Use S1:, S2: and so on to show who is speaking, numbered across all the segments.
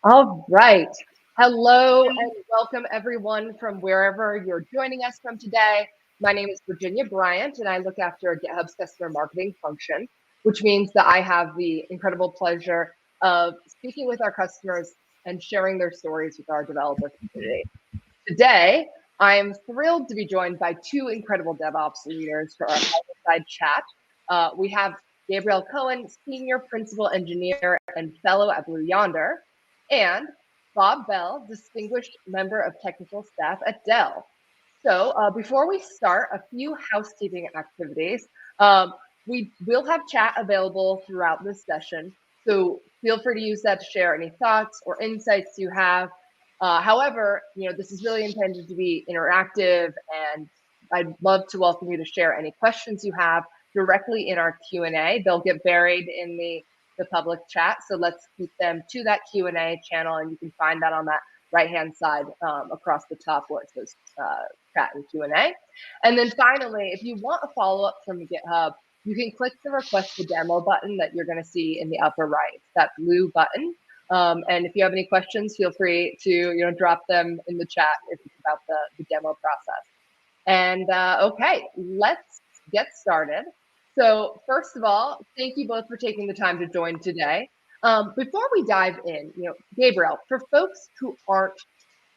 S1: All right. Hello and welcome everyone from wherever you're joining us from today. My name is Virginia Bryant and I look after GitHub's customer marketing function, which means that I have the incredible pleasure of speaking with our customers and sharing their stories with our developer community. Today, I am thrilled to be joined by two incredible DevOps leaders for our fireside chat. We have Gabriel Kohen, Senior Principal Engineer and Fellow at Blue Yonder, and Bob Bell, Distinguished Member of Technical Staff at Dell. So before we start, a few housekeeping activities. We will have chat available throughout this session, so feel free to use that to share any thoughts or insights you have. However, this is really intended to be interactive, and I'd love to welcome you to share any questions you have directly in our Q&A. They'll get buried in the public chat, so let's keep them to that Q&A channel, and you can find that on that right-hand side across the top where it says chat and Q&A. And then finally, if you want a follow-up from GitHub, you can click the request the demo button that you're going to see in the upper right. It's that blue button. And if you have any questions, feel free to drop them in the chat if it's about the demo process. And okay, let's get started. So first of all, thank you both for taking the time to join today. Before we dive in, Gabriel, for folks who aren't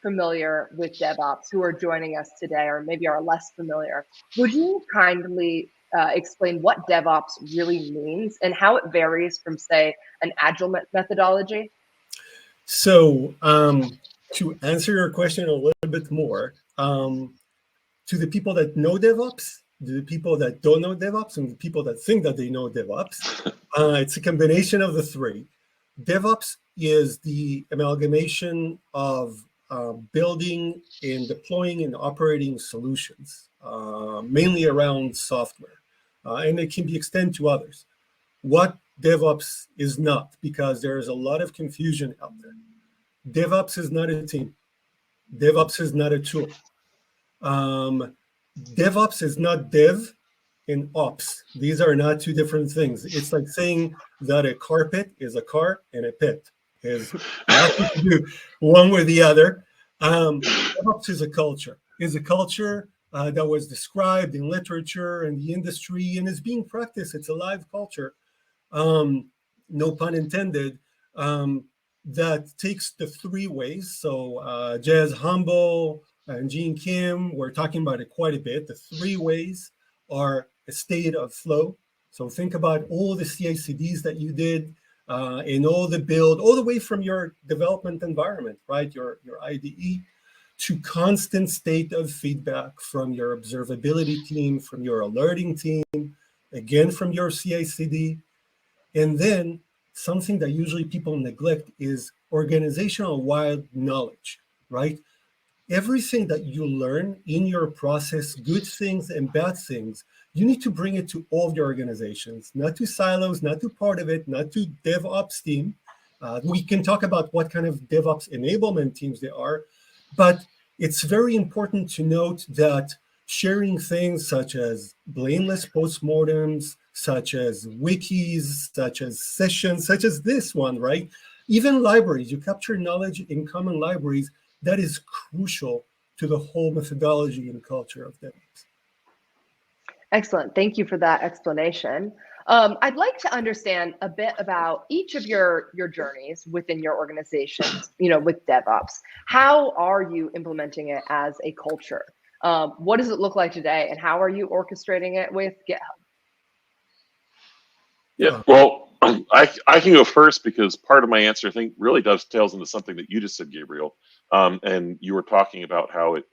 S1: familiar with DevOps, who are joining us today, or maybe are less familiar, would you kindly explain what DevOps really means and how it varies from, say, an agile methodology?
S2: So to answer your question a little bit more, to the people that know DevOps, the people that don't know DevOps, and the people that think that they know DevOps, it's a combination of the three. DevOps is the amalgamation of building and deploying and operating solutions, mainly around software, and it can be extended to others. What DevOps is not, because there is a lot of confusion out there. DevOps is not a team. DevOps is not a tool. DevOps is not dev and ops. These are not two different things. It's like saying that a carpet is a car and a pit is nothing to do one with the other. DevOps is a culture. Is a culture that was described in literature and the industry and is being practiced. It's a live culture. No pun intended, that takes the three ways. So Jez Humble and Gene Kim were talking about it quite a bit. The three ways are a state of flow. So think about all the CI/CDs that you did and all the build, all the way from your development environment, right? Your IDE to constant state of feedback from your observability team, from your alerting team, again, from your CI/CD. And then something that usually people neglect is organizational-wide knowledge, right? Everything that you learn in your process, good things and bad things, you need to bring it to all of your organizations, not to silos, not to part of it, not to DevOps team. We can talk about what kind of DevOps enablement teams there are, but it's very important to note that sharing things such as blameless postmortems, such as wikis, such as sessions, such as this one, right? Even libraries, you capture knowledge in common libraries. That is crucial to the whole methodology and culture of DevOps.
S1: Excellent. Thank you for that explanation. I'd like to understand a bit about each of your journeys within your organizations, with DevOps. How are you implementing it as a culture? What does it look like today, and how are you orchestrating it with GitHub?
S3: Yeah, well, I can go first because part of my answer, I think, really dovetails into something that you just said, Gabriel. And you were talking about how it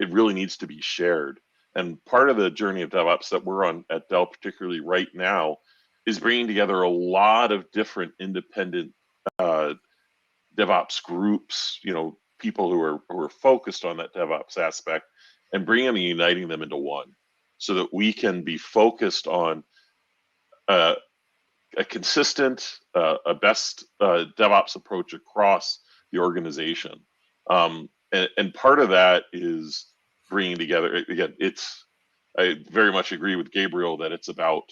S3: really needs to be shared. And part of the journey of DevOps that we're on at Dell, particularly right now, is bringing together a lot of different independent DevOps groups, people who are focused on that DevOps aspect, and bringing them and uniting them into one so that we can be focused on a consistent, a best DevOps approach across the organization. And part of that is bringing together, again, I very much agree with Gabriel that it's about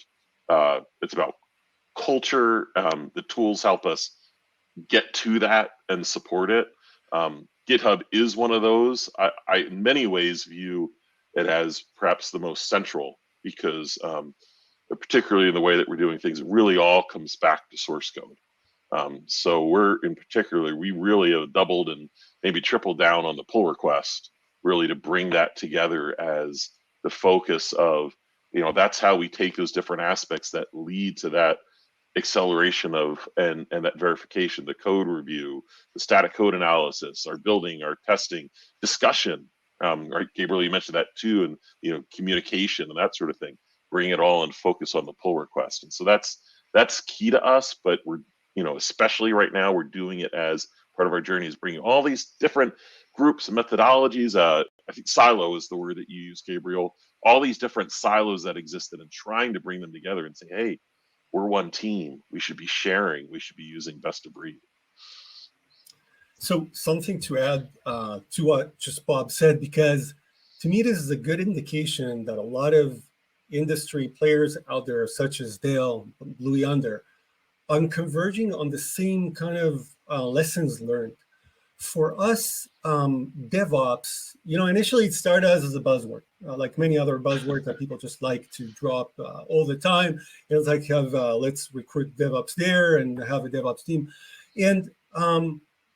S3: culture. The tools help us get to that and support it. GitHub is one of those. I in many ways view it as perhaps the most central, because particularly in the way that we're doing things, it really all comes back to source code. So we really have doubled and maybe tripled down on the pull request, really to bring that together as the focus of, that's how we take those different aspects that lead to that acceleration of and that verification, the code review, the static code analysis, our building, our testing, discussion. Right, Gabriel, you mentioned that too, and communication and that sort of thing. Bring it all and focus on the pull request, and so that's key to us. But we're especially right now, we're doing it as part of our journey, is bringing all these different groups and methodologies. I think silo is the word that you use, Gabriel. All these different silos that existed, and trying to bring them together and say, hey, we're one team. We should be sharing. We should be using best of breed.
S2: So something to add to what just Bob said, because to me, this is a good indication that a lot of industry players out there, such as Dell, Blue Yonder, are converging on the same kind of lessons learned. For us, DevOps, initially it started as a buzzword, like many other buzzwords that people just like to drop all the time. It's like let's recruit DevOps there and have a DevOps team. And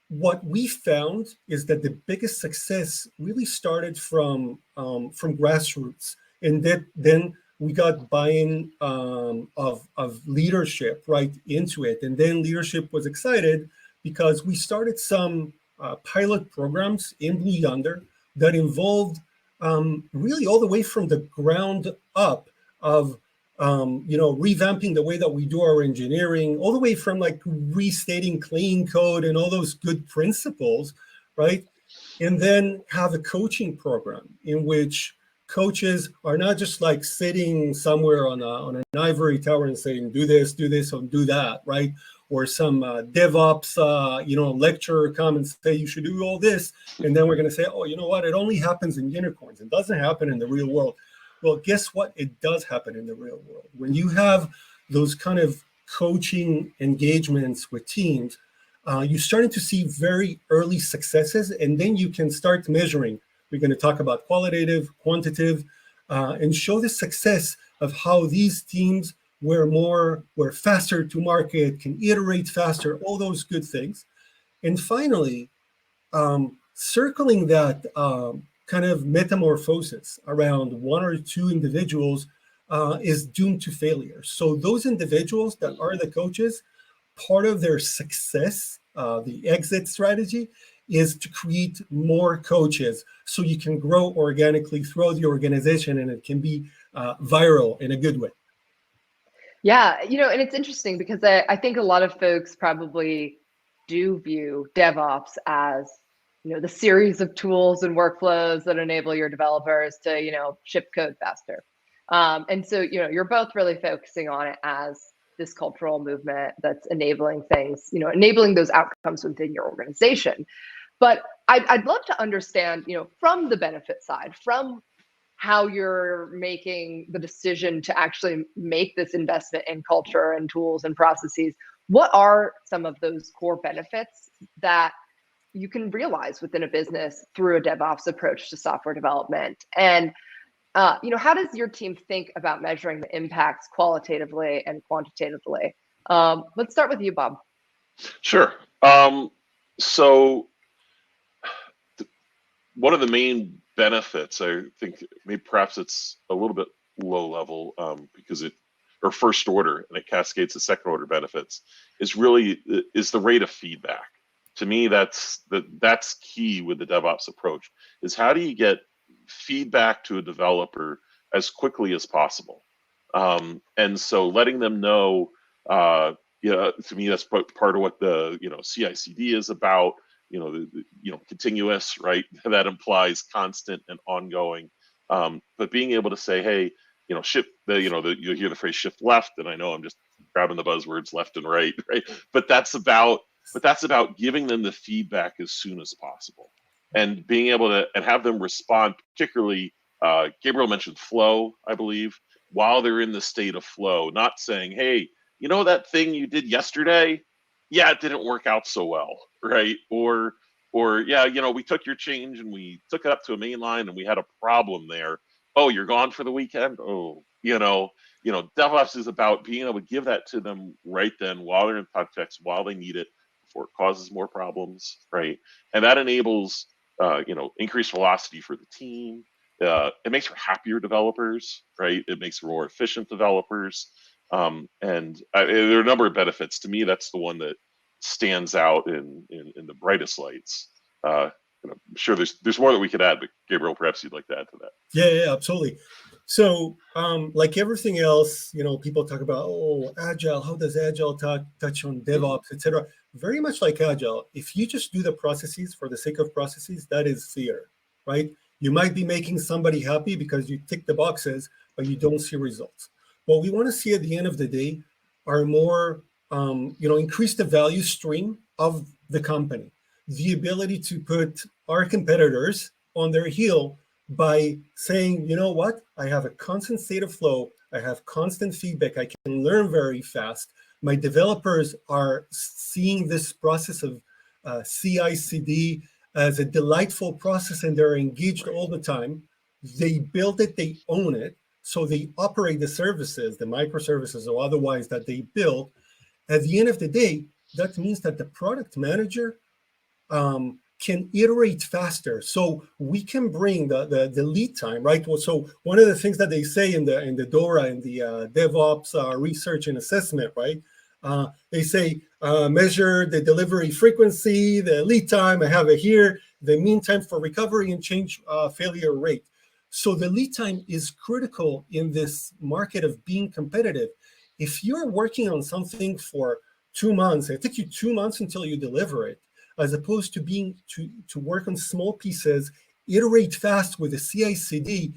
S2: what we found is that the biggest success really started from grassroots, and then we got buy-in of leadership right into it. And then leadership was excited because we started some pilot programs in Blue Yonder that involved really all the way from the ground up of revamping the way that we do our engineering, all the way from like restating clean code and all those good principles, right? And then have a coaching program in which coaches are not just like sitting somewhere on an ivory tower and saying, do this, or do that, right? Or some DevOps, lecturer come and say, you should do all this. And then we're going to say, oh, you know what? It only happens in unicorns. It doesn't happen in the real world. Well, guess what? It does happen in the real world. When you have those kind of coaching engagements with teams, you're starting to see very early successes, and then you can start measuring. We're going to talk about qualitative, quantitative, and show the success of how these teams were faster to market, can iterate faster, all those good things. And finally, circling that kind of metamorphosis around one or two individuals is doomed to failure. So those individuals that are the coaches, part of their success, the exit strategy, is to create more coaches so you can grow organically throughout the organization, and it can be viral in a good way.
S1: Yeah, and it's interesting because I think a lot of folks probably do view DevOps as, the series of tools and workflows that enable your developers to, ship code faster. And so, you're both really focusing on it as this cultural movement that's enabling things, enabling those outcomes within your organization. But I'd love to understand, from the benefit side, from how you're making the decision to actually make this investment in culture and tools and processes. What are some of those core benefits that you can realize within a business through a DevOps approach to software development? And how does your team think about measuring the impacts qualitatively and quantitatively? Let's start with you, Bob.
S3: Sure. So one of the main benefits, I think maybe perhaps it's a little bit low level because or first order, and it cascades to second order benefits, is the rate of feedback. To me, that's key with the DevOps approach, is how do you get feedback to a developer as quickly as possible? And so letting them know, to me, that's part of what the CI/CD is about. Continuous, right? That implies constant and ongoing. But being able to say, hey, shift you hear the phrase shift left, and I know I'm just grabbing the buzzwords left and right? But that's about giving them the feedback as soon as possible, and being able to and have them respond. Particularly, Gabriel mentioned flow, I believe, while they're in the state of flow, not saying, hey, that thing you did yesterday, yeah, it didn't work out so well, right? Or yeah, we took your change and we took it up to a main line and we had a problem there. Oh, you're gone for the weekend? Oh, DevOps is about being able to give that to them right then while they're in context, while they need it, before it causes more problems, right? And that enables increased velocity for the team. It makes for happier developers, right? It makes for more efficient developers. And there are a number of benefits. To me, that's the one that stands out in the brightest lights. I'm sure there's more that we could add, but Gabriel, perhaps you'd like to add to that.
S2: Yeah, absolutely. So, like everything else, people talk about, Agile. How does Agile touch on DevOps, etc.? Very much like Agile. If you just do the processes for the sake of processes, that is theater, right? You might be making somebody happy because you tick the boxes, but you don't see results. What we want to see at the end of the day are more, increase the value stream of the company, the ability to put our competitors on their heel by saying, you know what, I have a constant state of flow, I have constant feedback, I can learn very fast. My developers are seeing this process of CI/CD as a delightful process, and they're engaged all the time. They build it, they own it, so they operate the services, the microservices or otherwise that they build. At the end of the day, that means that the product manager can iterate faster, so we can bring the lead time, right? So one of the things that they say in the DORA and the DevOps research and assessment, right? They say measure the delivery frequency, the lead time. I have it here. The mean time for recovery and change failure rate. So the lead time is critical in this market of being competitive. If you're working on something for 2 months, it takes you 2 months until you deliver it, as opposed to being to work on small pieces, iterate fast with a CI/CD,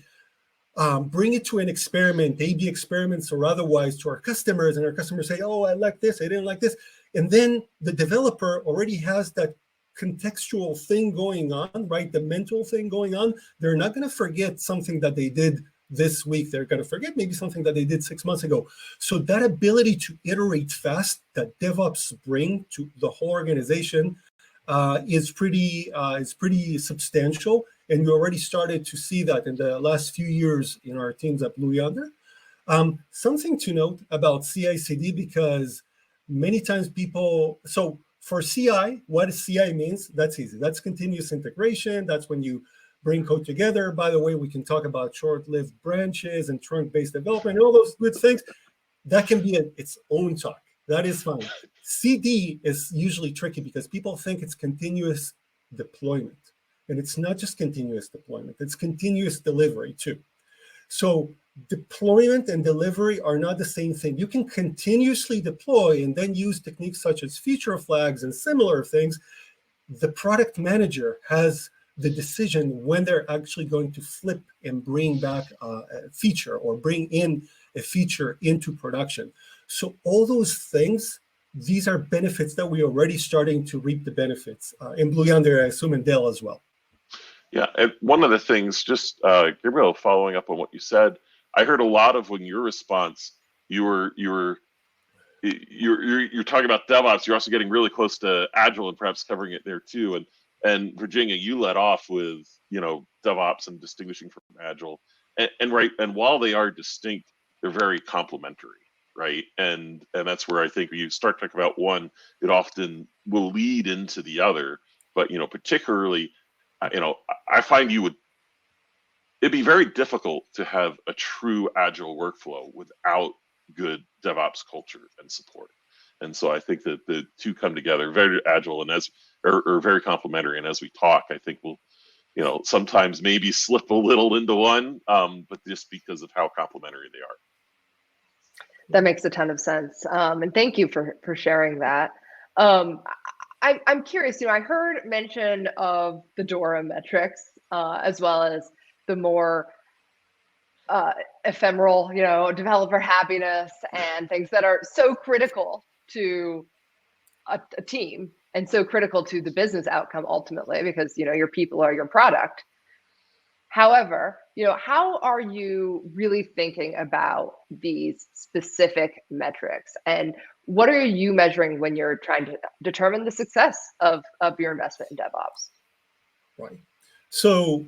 S2: bring it to an experiment, A/B experiments or otherwise, to our customers, and our customers say, oh, I like this, I didn't like this. And then the developer already has that contextual thing going on, right? The mental thing going on. They're not going to forget something that they did this week. They're going to forget maybe something that they did 6 months ago. So that ability to iterate fast that DevOps bring to the whole organization is pretty substantial, and we already started to see that in the last few years in our teams at Blue Yonder. Something to note about CI/CD, because many times people, so for CI, what CI means, that's easy. That's continuous integration. That's when you bring code together. By the way, we can talk about short-lived branches and trunk-based development and all those good things. That can be its own talk. That is fine. CD is usually tricky because people think it's continuous deployment. And it's not just continuous deployment, it's continuous delivery too. So deployment and delivery are not the same thing. You can continuously deploy and then use techniques such as feature flags and similar things. The product manager has the decision when they're actually going to flip and bring back a feature or bring in a feature into production. So all those things, these are benefits that we're already starting to reap the benefits in Blue Yonder, I assume in Dell as well.
S3: Yeah, and one of the things, just Gabriel, following up on what you said, I heard a lot of when your response, you're talking about DevOps. You're also getting really close to Agile and perhaps covering it there too. And Virginia, you led off with DevOps and distinguishing from Agile, and while they are distinct, they're very complementary, right? And that's where I think when you start talking about one, it often will lead into the other. But particularly, I find it'd be very difficult to have a true Agile workflow without good DevOps culture and support. And so I think that the two come together, very Agile and or very complementary. And as we talk, I think we'll, sometimes maybe slip a little into one, but just because of how complementary they are.
S1: That makes a ton of sense. And thank you for sharing that. I'm curious, I heard mention of the DORA metrics, as well as the more ephemeral, developer happiness and things that are so critical to a team and so critical to the business outcome ultimately, because your people are your product. However, how are you really thinking about these specific metrics, and what are you measuring when you're trying to determine the success of your investment in DevOps?
S2: Right. So,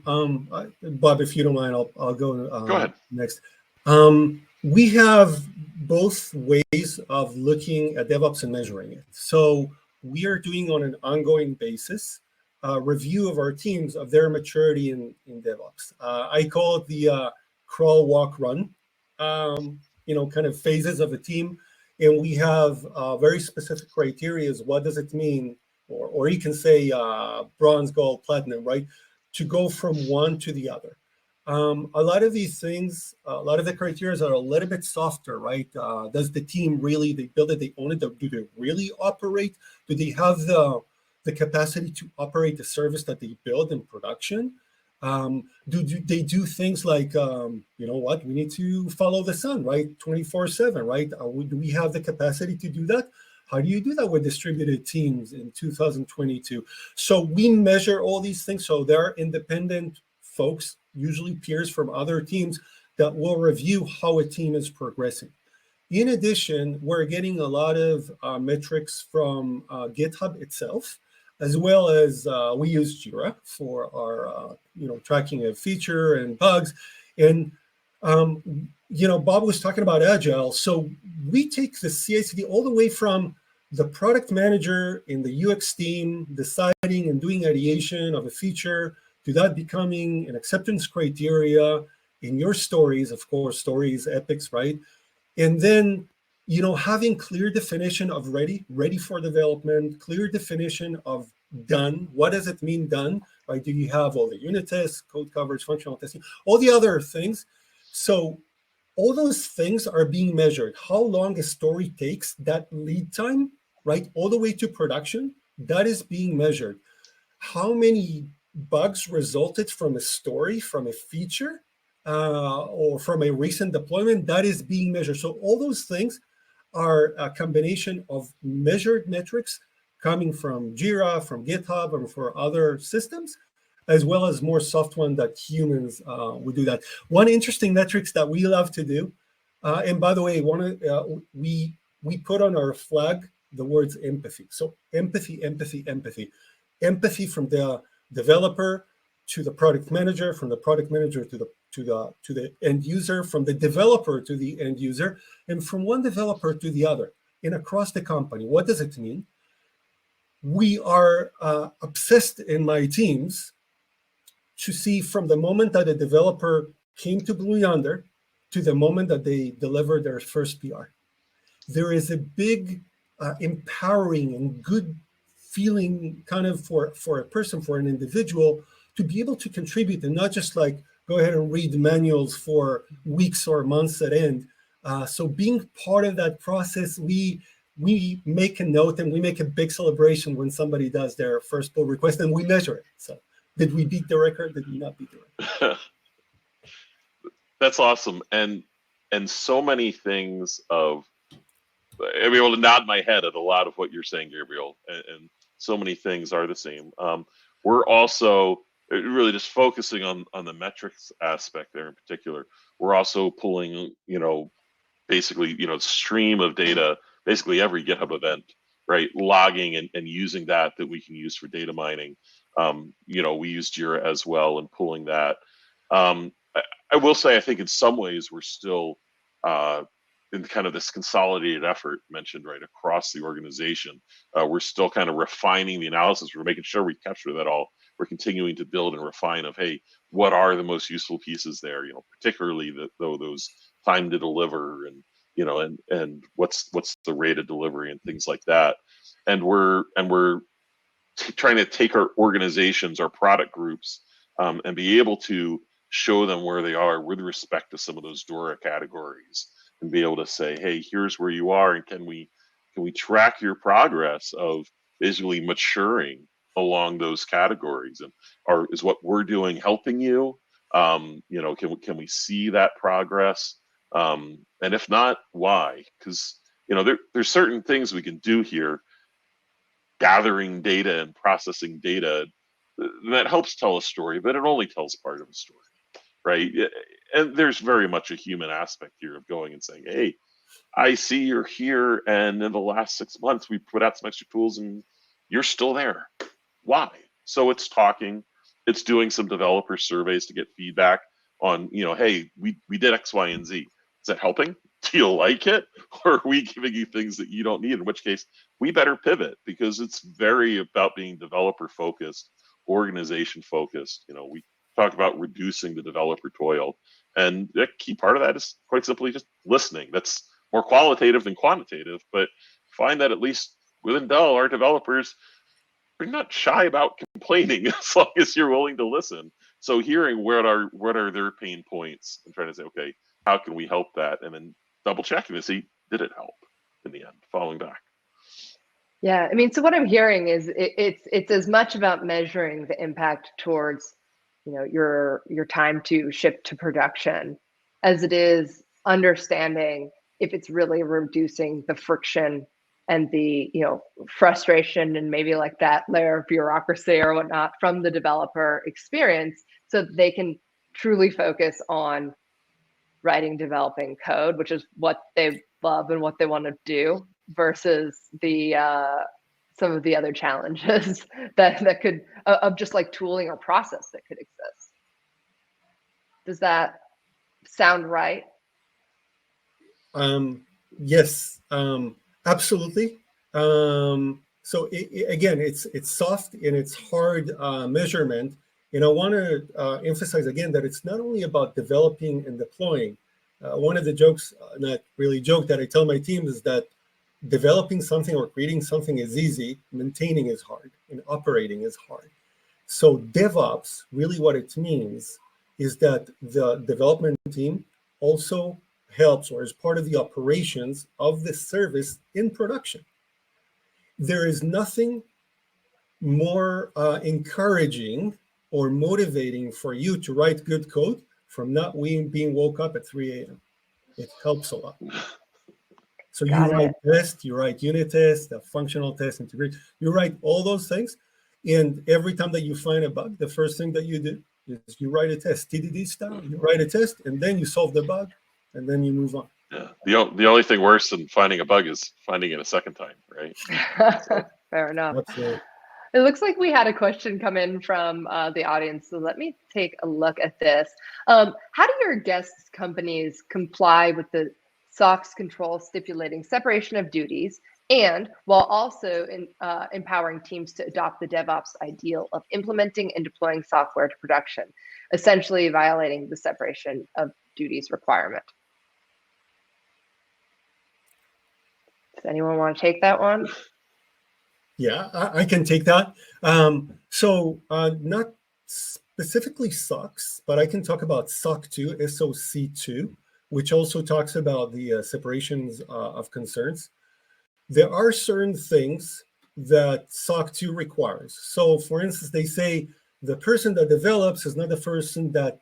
S2: Bob, if you don't mind, I'll go
S3: ahead.
S2: next. We have both ways of looking at DevOps and measuring it. So we are doing on an ongoing basis a review of our teams of their maturity in DevOps. I call it the crawl, walk, run, kind of phases of a team. And we have very specific criteria. What does it mean? Or you can say bronze, gold, platinum, right? To go from one to the other. A lot of these things, a lot of the criteria are a little bit softer, right? Does the team really, they build it, they own it, do they really operate? Do they have the capacity to operate the service that they build in production? Do they do things like, we need to follow the sun, right? 24/7, right? Do we have the capacity to do that? How do you do that with distributed teams in 2022? So we measure all these things. So there are independent folks, usually peers from other teams, that will review how a team is progressing. In addition, we're getting a lot of metrics from GitHub itself, as well as we use Jira for our tracking of feature and bugs. And Bob was talking about Agile. So we take the CI/CD all the way from the product manager in the UX team deciding and doing ideation of a feature to that becoming an acceptance criteria in your stories, of course, stories, epics, right? And then, having clear definition of ready for development, clear definition of done. What does it mean done, right? Do you have all the unit tests, code coverage, functional testing, all the other things? So all those things are being measured. How long a story takes, that lead time, right, all the way to production, that is being measured. How many bugs resulted from a story, from a feature, or from a recent deployment, that is being measured. So all those things are a combination of measured metrics coming from Jira, from GitHub, and for other systems, as well as more soft one that humans would do that. One interesting metrics that we love to do, and by the way, we put on our flag the words empathy. So empathy, empathy, empathy. Empathy from the developer to the product manager, from the product manager to the end user, from the developer to the end user, and from one developer to the other, and across the company. What does it mean? We are obsessed in my teams to see from the moment that a developer came to Blue Yonder to the moment that they delivered their first PR. There is a big empowering and good feeling kind of for a person, for an individual, to be able to contribute and not just like go ahead and read manuals for weeks or months at end. So being part of that process, we make a note and we make a big celebration when somebody does their first pull request, and we measure it. So did we beat the record? Did we not beat the record?
S3: That's awesome. And so many things of, I'll be able to nod my head at a lot of what you're saying, Gabriel, and so many things are the same. We're also really just focusing on the metrics aspect there in particular. We're also pulling, basically, stream of data, basically every GitHub event, right? Logging and using that we can use for data mining. We use Jira as well and pulling that. I will say, I think in some ways we're still in kind of this consolidated effort mentioned right across the organization. We're still kind of refining the analysis. We're making sure we capture that all. We're continuing to build and refine of, hey, what are the most useful pieces there? Particularly those time to deliver and and what's the rate of delivery and things like that. And we're trying to take our organizations, our product groups, and be able to show them where they are with respect to some of those DORA categories, and be able to say, hey, here's where you are, and can we track your progress of basically maturing along those categories, and is what we're doing helping you? Can we see that progress? And if not, why? Because there's certain things we can do here, gathering data and processing data, that helps tell a story, but it only tells part of a story. right? And there's very much a human aspect here of going and saying, hey, I see you're here, and in the last 6 months, we put out some extra tools, and you're still there. Why? So it's talking, it's doing some developer surveys to get feedback on, hey, we did X, Y, and Z. Is that helping? Do you like it? Or are we giving you things that you don't need? In which case, we better pivot, because it's very about being developer focused, organization focused. We talk about reducing the developer toil. And a key part of that is quite simply just listening. That's more qualitative than quantitative, but find that at least within Dell, our developers are not shy about complaining as long as you're willing to listen. So hearing what are their pain points and trying to say, okay, how can we help that? And then double checking to see, did it help in the end, following back.
S1: Yeah, I mean, so what I'm hearing is it's as much about measuring the impact towards, your time to ship to production, as it is understanding if it's really reducing the friction and the frustration and maybe like that layer of bureaucracy or whatnot from the developer experience, so that they can truly focus on developing code, which is what they love and what they want to do, versus the some of the other challenges that could of just like tooling or process that could exist. Does that sound right?
S2: Yes, absolutely. So again, it's soft and it's hard measurement. And I want to emphasize again that it's not only about developing and deploying. One of the jokes, not really joke, that I tell my team is that developing something or creating something is easy, maintaining is hard, and operating is hard. So DevOps, really what it means is that the development team also helps or is part of the operations of the service in production. There is nothing more encouraging or motivating for you to write good code from not being woke up at 3 a.m. It helps a lot. So you write tests, you write unit tests, the functional tests, integration, you write all those things. And every time that you find a bug, the first thing that you do is you write a test, TDD style, you write a test, and then you solve the bug, and then you move on.
S3: Yeah. The only thing worse than finding a bug is finding it a second time, right?
S1: Fair enough.
S2: Absolutely.
S1: It looks like we had a question come in from the audience, so let me take a look at this. How do your guests' companies comply with the SOX control stipulating separation of duties, and while also empowering teams to adopt the DevOps ideal of implementing and deploying software to production, essentially violating the separation of duties requirement? Does anyone want to take that one?
S2: Yeah, I can take that. So not specifically SOX, but I can talk about SOC 2, SOC 2, which also talks about the separations of concerns. There are certain things that SOC 2 requires. So for instance, they say the person that develops is not the person that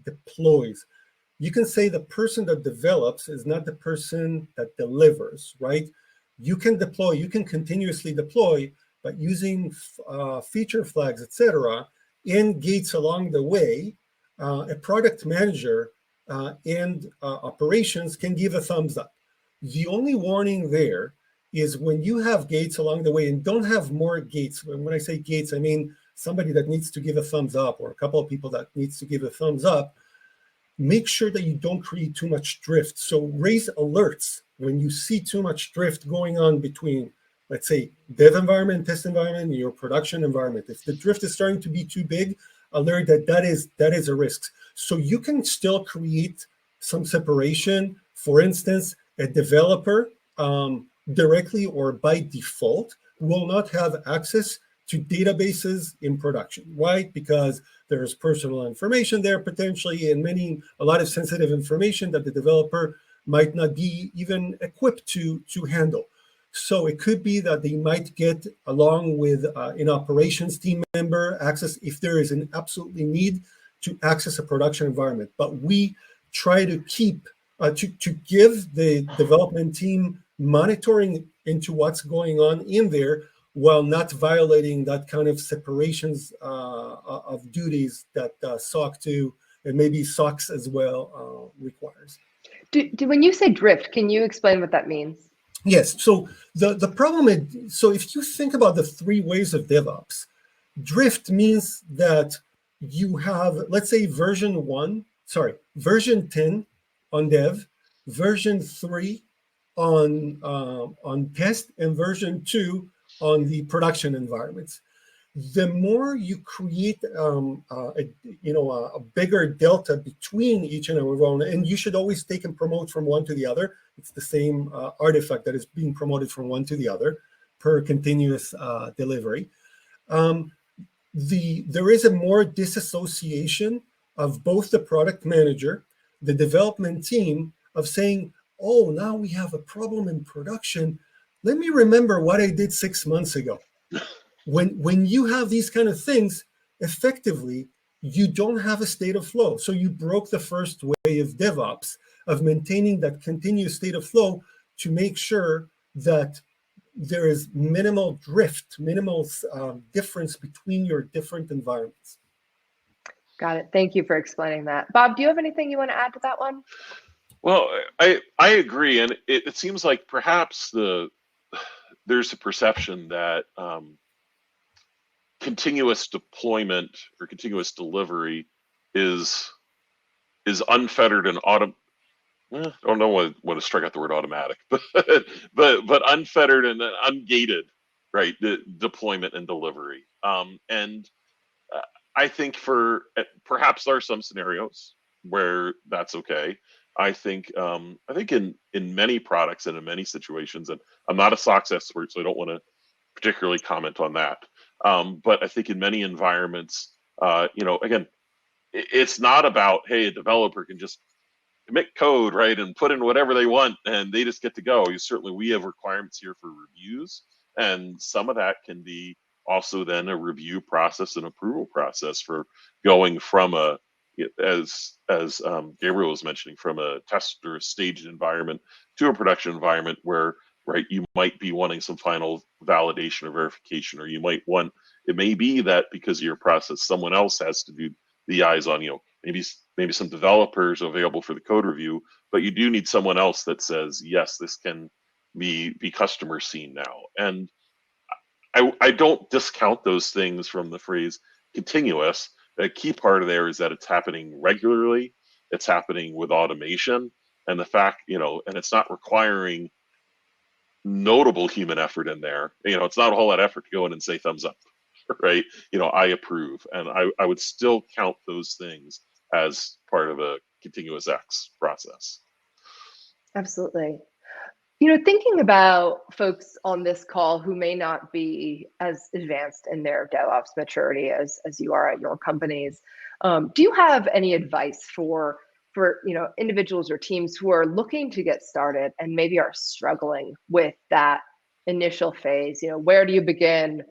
S2: deploys. You can say the person that develops is not the person that delivers, right? You can deploy, you can continuously deploy, but using feature flags, etc., and gates along the way, a product manager and operations can give a thumbs up. The only warning there is when you have gates along the way and don't have more gates. When I say gates, I mean somebody that needs to give a thumbs up or a couple of people that needs to give a thumbs up. Make sure that you don't create too much drift. So raise alerts when you see too much drift going on between, let's say, dev environment, test environment, and your production environment. If the drift is starting to be too big, alert that is a risk. So you can still create some separation. For instance, a developer directly or by default will not have access to databases in production. Why? Because there's personal information there potentially, and a lot of sensitive information that the developer might not be even equipped to handle. So it could be that they might get, along with an operations team member, access if there is an absolutely need to access a production environment. But we try to keep, to give the development team monitoring into what's going on in there, while not violating that kind of separations of duties that SOC 2 and maybe SOX as well requires.
S1: When you say drift, can you explain what that means?
S2: Yes. So the problem is, so if you think about the 3 ways of DevOps, drift means that you have, let's say, version 10 on dev, version 3 on test, and version 2 on the production environments. The more you create a bigger delta between each and every one, and you should always take and promote from one to the other. It's the same artifact that is being promoted from one to the other per continuous delivery. There is a more disassociation of both the product manager, the development team, of saying, oh, now we have a problem in production. Let me remember what I did 6 months ago. When you have these kind of things, effectively, you don't have a state of flow. So you broke the first way of DevOps, of maintaining that continuous state of flow to make sure that there is minimal drift, minimal difference between your different environments.
S1: Got it. Thank you for explaining that. Bob, do you have anything you want to add to that one?
S3: Well, I agree, and it seems like perhaps there's a perception that continuous deployment or continuous delivery is unfettered and I don't know what to strike out the word automatic, but unfettered and ungated, right? The deployment and delivery. And I think perhaps there are some scenarios where that's okay. I think in many products and in many situations, and I'm not a SOX expert, so I don't want to particularly comment on that. But I think in many environments, again, it's not about, hey, a developer can just commit code, right, and put in whatever they want, and they just get to go. Certainly, we have requirements here for reviews, and some of that can be also then a review process and approval process for going from as Gabriel was mentioning, from a test or a staged environment to a production environment where, right, you might be wanting some final validation or verification, or you might want, it may be that because of your process, someone else has to do the eyes on, maybe some developers are available for the code review, but you do need someone else that says, yes, this can be customer seen now. And I don't discount those things from the phrase continuous. A key part of there is that it's happening regularly, it's happening with automation, and the fact, and it's not requiring notable human effort in there. It's not a whole lot of effort to go in and say thumbs up, right? I approve, and I would still count those things as part of a continuous X process.
S1: Absolutely. Thinking about folks on this call who may not be as advanced in their DevOps maturity as you are at your companies, do you have any advice for individuals or teams who are looking to get started and maybe are struggling with that initial phase? Where do you begin?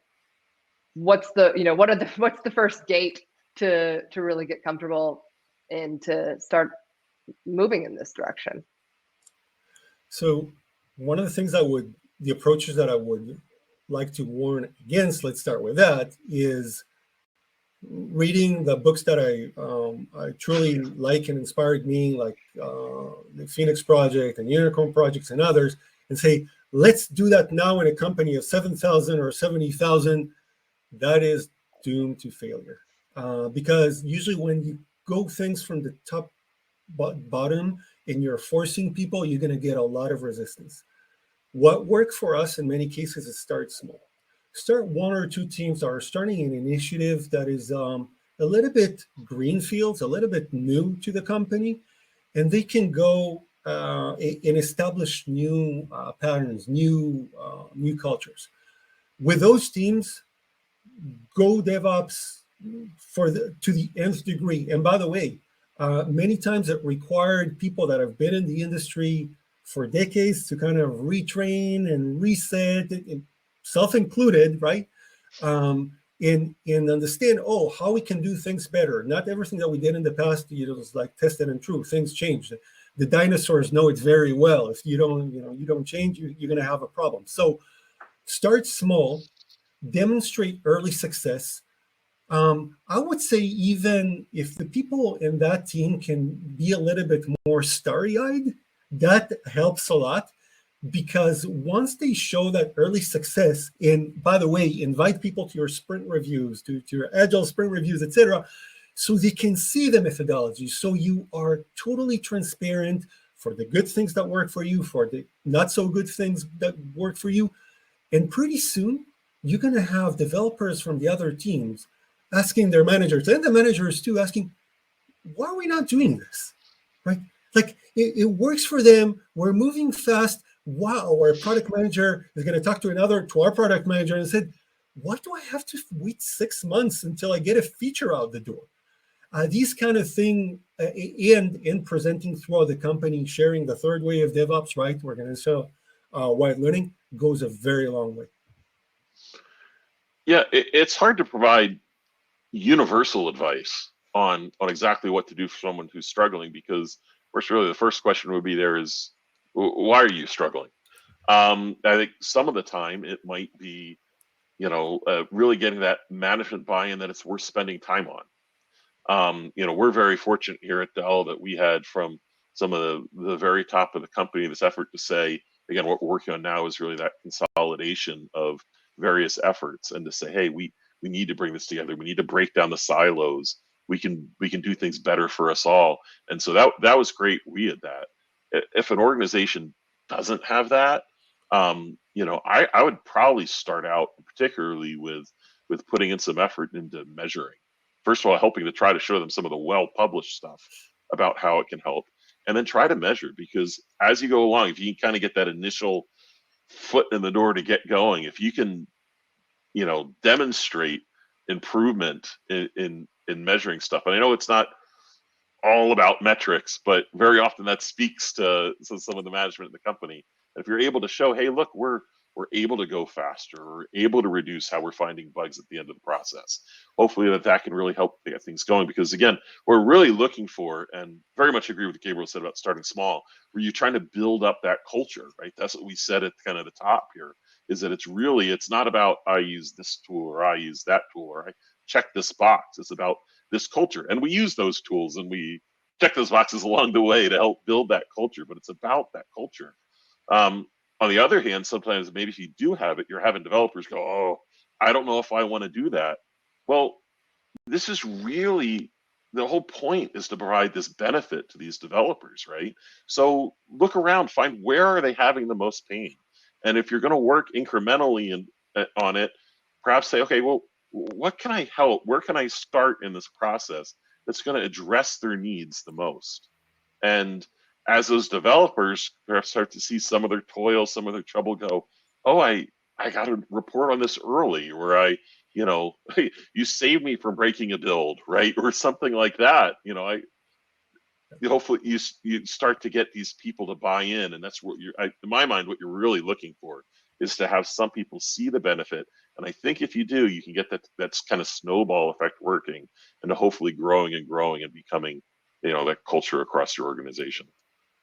S1: What's the first gate to really get comfortable and to start moving in this direction?
S2: So one of the things the approaches that I would like to warn against, let's start with that, is reading the books that I truly like and inspired me, like the Phoenix Project and Unicorn Projects and others, and say, let's do that now in a company of 7,000 or 70,000. That is doomed to failure. Because usually when you go things from the top bottom and you're forcing people, you're going to get a lot of resistance. What worked for us in many cases is start small. Start 1 or 2 teams that are starting an initiative that is a little bit greenfields, a little bit new to the company, and they can go and establish new patterns, new cultures. With those teams, go DevOps to the nth degree. And by the way, many times it required people that have been in the industry for decades to kind of retrain and reset, self-included, right? And understand, how we can do things better. Not everything that we did in the past, was like tested and true. Things changed. The dinosaurs know it very well. If you don't change, you're going to have a problem. So start small, demonstrate early success. I would say even if the people in that team can be a little bit more starry-eyed, that helps a lot, because once they show that early success, and by the way, invite people to your sprint reviews, to your agile sprint reviews, etc., so they can see the methodology. So you are totally transparent for the good things that work for you, for the not so good things that work for you. And pretty soon, you're going to have developers from the other teams asking their managers, and the managers too, asking, why are we not doing this? Right? Like it works for them. We're moving fast. Wow, our product manager is going to talk to our product manager and said, why do I have to wait 6 months until I get a feature out the door? These kind of thing, and in presenting throughout the company, sharing the third way of DevOps, right? We're going to show wide learning goes a very long way.
S3: Yeah, it's hard to provide universal advice on exactly what to do for someone who's struggling, because of course, really the first question would be there is, why are you struggling? I think some of the time it might be, really getting that management buy-in that it's worth spending time on. We're very fortunate here at Dell that we had from some of the very top of the company this effort to say, again, what we're working on now is really that consolidation of various efforts, and to say, hey, we need to bring this together. We need to break down the silos. We can do things better for us all. And so that was great. We had that. If an organization doesn't have that, I would probably start out particularly with putting in some effort into measuring. First of all, helping to try to show them some of the well-published stuff about how it can help, and then try to measure, because as you go along, if you can kind of get that initial foot in the door to get going, if you can, demonstrate improvement in measuring stuff. And I know it's not all about metrics, but very often that speaks to some of the management in the company. And if you're able to show, hey, look, we're able to go faster, we're able to reduce how we're finding bugs at the end of the process, hopefully that can really help get things going. Because again, we're really looking for, and very much agree with what Gabriel said about starting small, where you're trying to build up that culture, right? That's what we said at kind of the top here, is that it's not about I use this tool or I use that tool or I check this box. It's about this culture. And we use those tools and we check those boxes along the way to help build that culture, but it's about that culture. On the other hand, sometimes maybe if you do have it, you're having developers go, oh, I don't know if I want to do that. Well, this is really, the whole point is to provide this benefit to these developers, right? So look around, find where are they having the most pain. And if you're going to work incrementally on it, perhaps say, okay, well, what can I help? Where can I start in this process that's going to address their needs the most? And as those developers perhaps start to see some of their toil, some of their trouble, go, oh, I got to report on this early, or you saved me from breaking a build, right? Or something like that. Hopefully you start to get these people to buy in. And that's what in my mind, what you're really looking for is to have some people see the benefit. And I think if you do, you can get that's kind of snowball effect working, and to hopefully growing and becoming, that culture across your organization.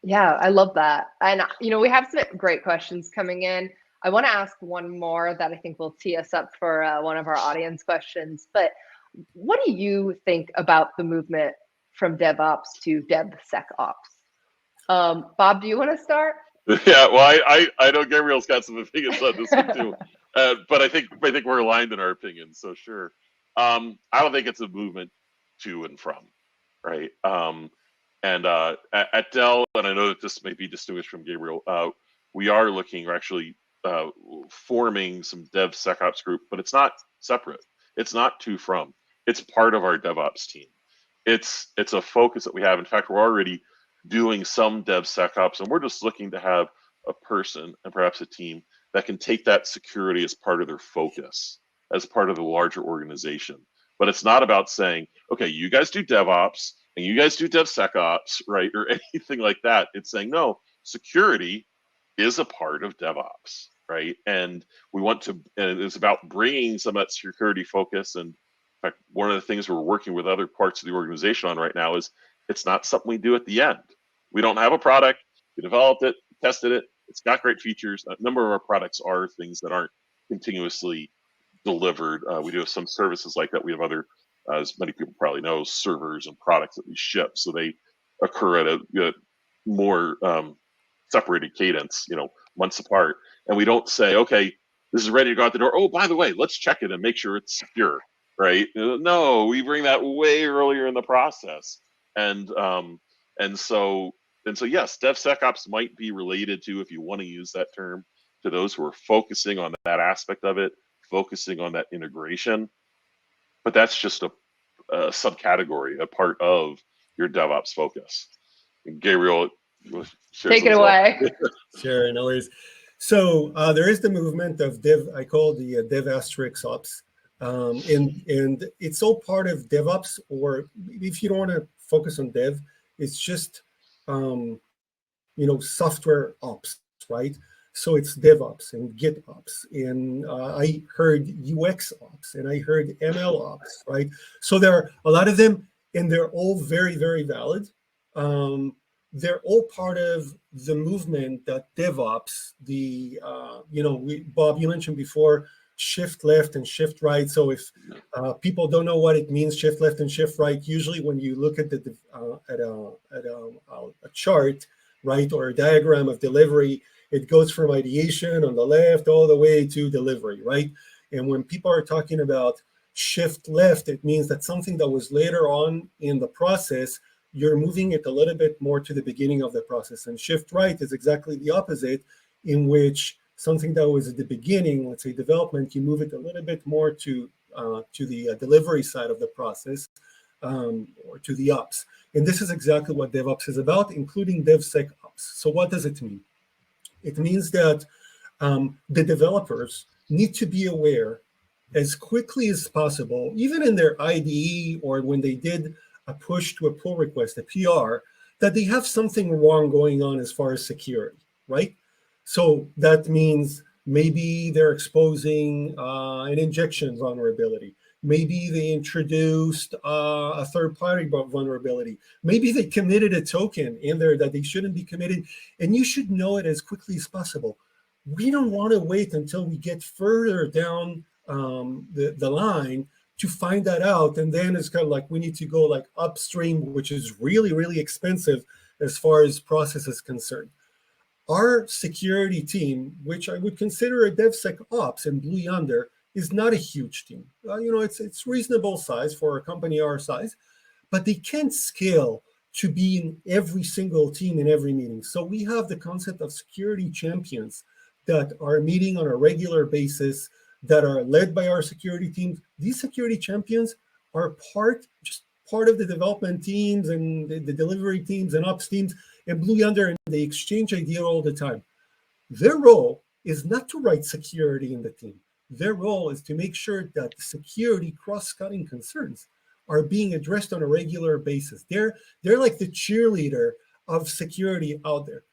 S1: Yeah, I love that. And, we have some great questions coming in. I want to ask one more that I think will tee us up for one of our audience questions. But what do you think about the movement from DevOps to DevSecOps? Bob, do you want to start?
S3: Yeah, well, I know Gabriel's got some opinions on this one too, but I think we're aligned in our opinions. So sure, I don't think it's a movement to and from, right? And at Dell, and I know that this may be distinguished from Gabriel, we're actually forming some DevSecOps group, but it's not separate. It's not to from. It's part of our DevOps team. It's a focus that we have. In fact, we're already doing some DevSecOps, and we're just looking to have a person and perhaps a team that can take that security as part of their focus, as part of the larger organization. But it's not about saying, okay, you guys do DevOps and you guys do DevSecOps, right? Or anything like that. It's saying, no, security is a part of DevOps, right? And it's about bringing some of that security focus. And in fact, one of the things we're working with other parts of the organization on right now is it's not something we do at the end. We don't have a product. We developed it, tested it. It's got great features. A number of our products are things that aren't continuously delivered. We do have some services like that. We have other as many people probably know, servers and products that we ship. So they occur at a more separated cadence, months apart. And we don't say, okay, this is ready to go out the door. Oh, by the way, let's check it and make sure it's secure, right? No, we bring that way earlier in the process. And so yes, DevSecOps might be related to, if you want to use that term, to those who are focusing on that aspect of it, focusing on that integration. But that's just a subcategory, a part of your DevOps focus. And Gabriel,
S1: take it away.
S2: Sure, no worries. So there is the movement of Dev, I call the Dev asterisk ops. And it's all part of DevOps, or if you don't want to focus on Dev, it's just, software ops, right? So it's DevOps and GitOps, and I heard UX ops, and I heard ML ops, right? So there are a lot of them, and they're all very, very valid. They're all part of the movement that DevOps, Bob, you mentioned before, shift left and shift right. So if people don't know what it means, shift left and shift right, usually when you look at a chart, right, or a diagram of delivery, it goes from ideation on the left all the way to delivery, right? And when people are talking about shift left, it means that something that was later on in the process, you're moving it a little bit more to the beginning of the process. And shift right is exactly the opposite, in which something that was at the beginning, let's say development, you move it a little bit more to the delivery side of the process, or to the ops. And this is exactly what DevOps is about, including DevSecOps. So what does it mean? It means that the developers need to be aware as quickly as possible, even in their IDE or when they did a push to a pull request, a PR, that they have something wrong going on as far as security, right? So that means maybe they're exposing an injection vulnerability. Maybe they introduced a third-party vulnerability. Maybe they committed a token in there that they shouldn't be committed, and you should know it as quickly as possible. We don't want to wait until we get further down the line to find that out, and then it's kind of like we need to go like upstream, which is really, really expensive as far as process is concerned. Our security team, which I would consider a DevSecOps in Blue Yonder, is not a huge team. It's reasonable size for a company our size, but they can't scale to be in every single team in every meeting. So we have the concept of security champions that are meeting on a regular basis, that are led by our security teams. These security champions are part of the development teams and the delivery teams and ops teams in Blue Yonder, and they exchange ideas all the time. Their role is not to write security in the team. Their role is to make sure that security cross-cutting concerns are being addressed on a regular basis. They're like the cheerleader of security out there.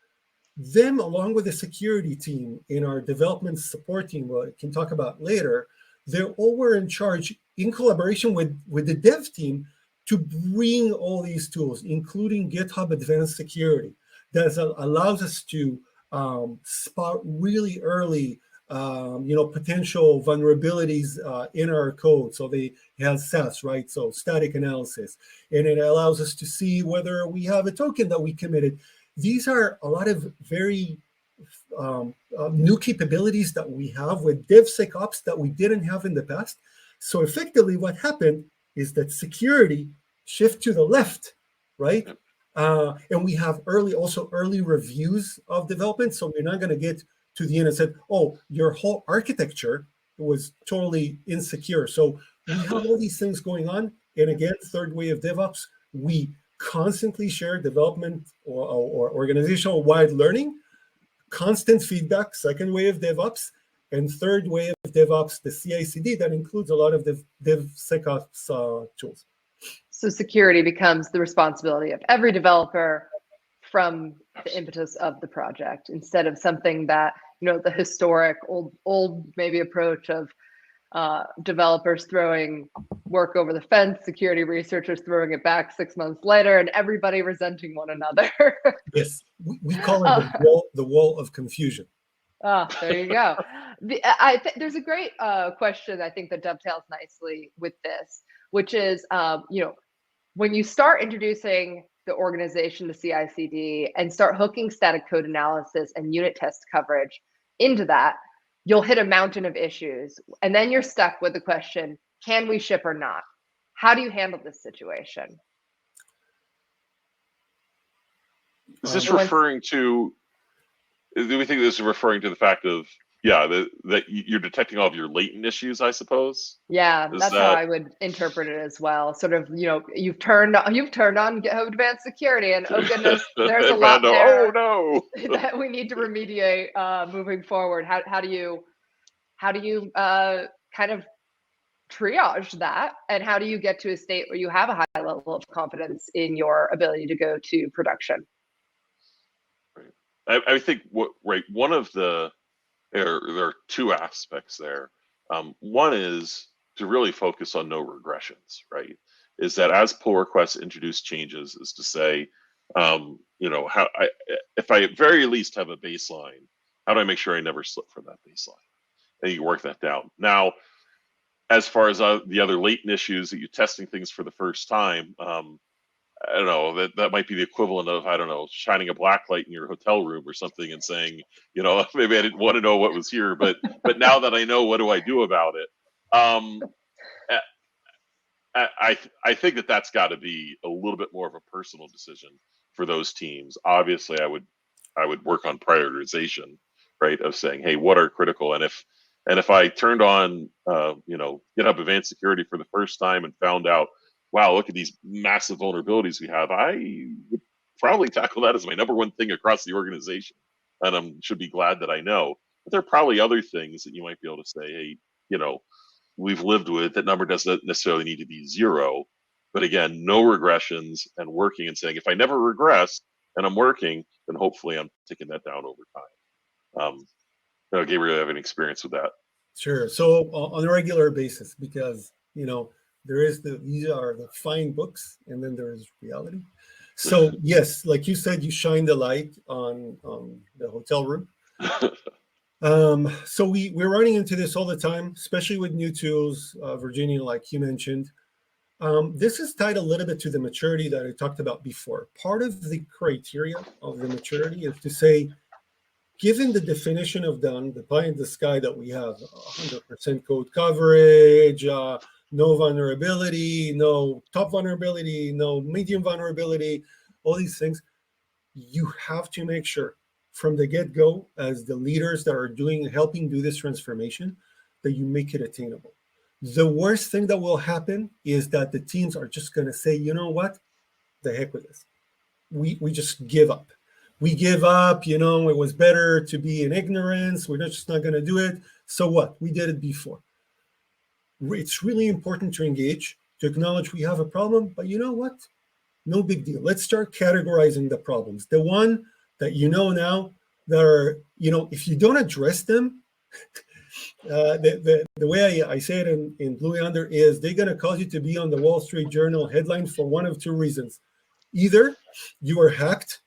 S2: Them, along with the security team in our development support team, we can talk about later, they're all were in charge in collaboration with the dev team to bring all these tools, including GitHub Advanced Security, that allows us to spot really early potential vulnerabilities in our code. So they have SAS, right? So static analysis. And it allows us to see whether we have a token that we committed. These are a lot of very new capabilities that we have with DevSecOps that we didn't have in the past. So effectively what happened is that security shift to the left, right? And we have early reviews of development. So we're not going to get to the end and said, oh, your whole architecture was totally insecure. So we have all these things going on. And again, third way of DevOps, we constantly share development or organizational-wide learning, constant feedback, second way of DevOps, and third way of DevOps, the CI/CD, that includes a lot of the DevSecOps tools.
S1: So security becomes the responsibility of every developer from the impetus of the project, instead of something that, the historic old maybe approach of developers throwing work over the fence, security researchers throwing it back 6 months later, and everybody resenting one another.
S2: Yes, we call it the wall of confusion.
S1: There you go. There's a great question I think that dovetails nicely with this. which is, when you start introducing the organization to CI/CD and start hooking static code analysis and unit test coverage into that, you'll hit a mountain of issues. And then you're stuck with the question, can we ship or not? How do you handle this situation?
S3: Is this referring to, do we think this is referring to the fact of, that you're detecting all of your latent issues, I suppose?
S1: Yeah, that's how I would interpret it as well. Sort of, you've turned on GitHub Advanced Security, and oh goodness, there's a lot there that we need to remediate moving forward. How do you kind of triage that, and how do you get to a state where you have a high level of confidence in your ability to go to production?
S3: I think one of there are two aspects there. One is to really focus on no regressions, right? Is that as pull requests introduce changes, is to say, if I at very least have a baseline, how do I make sure I never slip from that baseline? And you work that down. Now, as far as the other latent issues that you're testing things for the first time, I don't know, that might be the equivalent of, I don't know, shining a black light in your hotel room or something and saying, maybe I didn't want to know what was here, but now that I know, what do I do about it? I think that's got to be a little bit more of a personal decision for those teams. Obviously, I would work on prioritization, right? Of saying, hey, what are critical? And if I turned on, GitHub Advanced Security for the first time and found out, wow, look at these massive vulnerabilities we have, I would probably tackle that as my number one thing across the organization. And I should be glad that I know. But there are probably other things that you might be able to say, hey, we've lived with, that number doesn't necessarily need to be 0. But again, no regressions, and working and saying, if I never regress and I'm working, then hopefully I'm taking that down over time. Gabriel, you have any experience with that?
S2: Sure. So on a regular basis, because, these are the fine books, and then there is reality. So yes, like you said, you shine the light on the hotel room. So we're running into this all the time, especially with new tools, Virginia, like you mentioned. This is tied a little bit to the maturity that I talked about before. Part of the criteria of the maturity is to say, given the definition of done, the pie in the sky that we have, 100% code coverage, no vulnerability, no top vulnerability, no medium vulnerability, all these things, you have to make sure from the get-go, as the leaders that are helping do this transformation, that you make it attainable. The worst thing that will happen is that the teams are just going to say, you know what, the heck with this. We just give up. We give up, it was better to be in ignorance. We're just not going to do it. So what? We did it before. It's really important to engage, to acknowledge we have a problem, but you know what? No big deal. Let's start categorizing the problems. The one that now that are, if you don't address them, the way I say it in Blue Yonder is they're going to cause you to be on the Wall Street Journal headline for one of two reasons. Either you were hacked,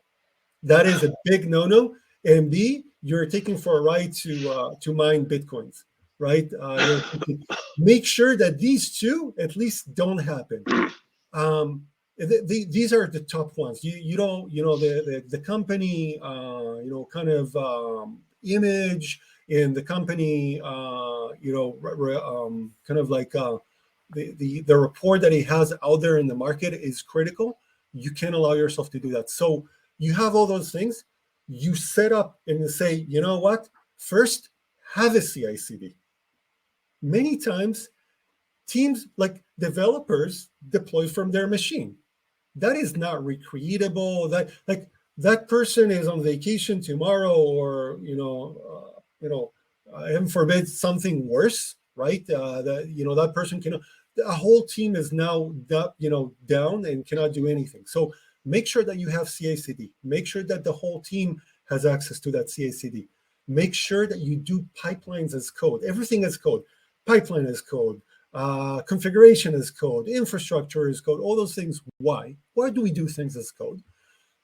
S2: that is a big no-no, and B, you're taking for a ride to mine Bitcoins, right? Make sure that these two at least don't happen. These are the top ones. You don't, the company, kind of image in the company, kind of like the report that he has out there in the market is critical. You can't allow yourself to do that. So you have all those things. You set up and you say, you know what? First, have a CI/CD. Many times, teams like developers deploy from their machine. That is not recreatable. That person is on vacation tomorrow, or heaven forbid something worse, right? That person cannot. A whole team is now down and cannot do anything. So make sure that you have CI/CD. Make sure that the whole team has access to that CI/CD. Make sure that you do pipelines as code. Everything as code. Pipeline as code. Configuration as code. Infrastructure as code. All those things. Why? Why do we do things as code?